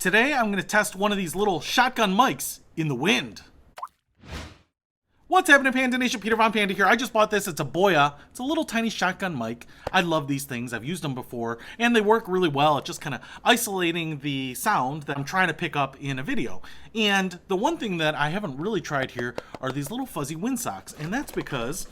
Today I'm going to test one of these little shotgun mics in the wind. What's happening, Panda Nation? Peter Von Panda here. I just bought this. It's a BOYA. It's a little tiny shotgun mic. I love these things. I've used them before and they work really well at just kind of isolating the sound that I'm trying to pick up in a video. And the one thing that I haven't really tried here are these little fuzzy windsocks, and that's because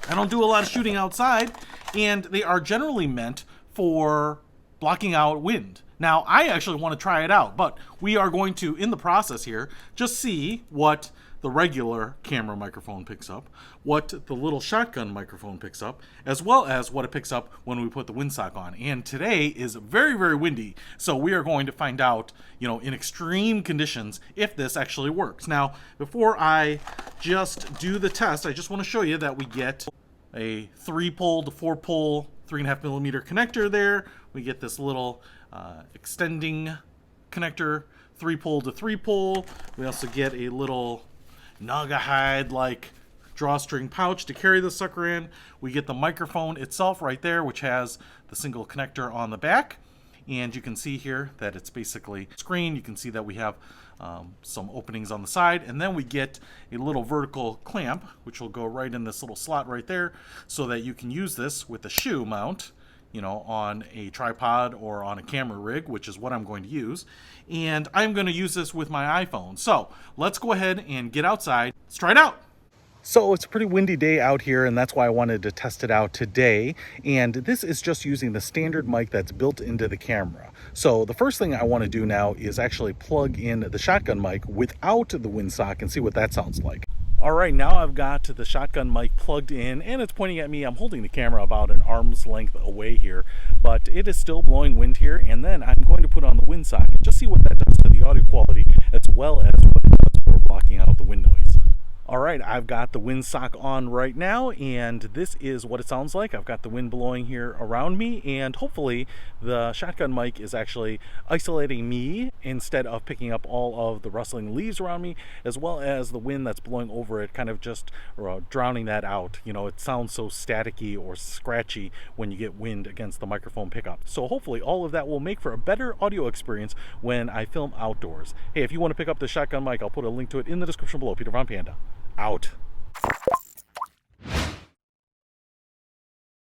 I don't do a lot of shooting outside and they are generally meant for blocking out wind. Now, I actually want to try it out, but we are going to, in the process here, just see what the regular camera microphone picks up, what the little shotgun microphone picks up, as well as what it picks up when we put the windsock on. And today is very, very windy, so we are going to find out, in extreme conditions, if this actually works. Now, before I just do the test, I just want to show you that we get a 3-pole to 4-pole 3.5mm connector there. We get this little extending connector, 3-pole to 3-pole. We also get a little Naugahyde like drawstring pouch to carry the sucker in. We get the microphone itself right there, which has the single connector on the back. And you can see here that it's basically screen. You can see that we have some openings on the side, and then we get a little vertical clamp which will go right in this little slot right there, so that you can use this with a shoe mount, on a tripod or on a camera rig, which is what I'm going to use. And I'm going to use this with my iPhone. So let's go ahead and get outside. Let's try it out. So it's a pretty windy day out here, and that's why I wanted to test it out today. And this is just using the standard mic that's built into the camera. So the first thing I want to do now is actually plug in the shotgun mic without the windsock and see what that sounds like. All right, now I've got the shotgun mic plugged in and it's pointing at me. I'm holding the camera about an arm's length away here, but it is still blowing wind here. And then I'm going to put on the windsock and just see what that does to the audio quality, as well as what it does for blocking out the wind noise. All right, I've got the windsock on right now, and this is what it sounds like. I've got the wind blowing here around me, and hopefully the shotgun mic is actually isolating me instead of picking up all of the rustling leaves around me, as well as the wind that's blowing over it, kind of just drowning that out. It sounds so staticky or scratchy when you get wind against the microphone pickup. So hopefully all of that will make for a better audio experience when I film outdoors. Hey, if you want to pick up the shotgun mic, I'll put a link to it in the description below. Peter Von Panda. Out.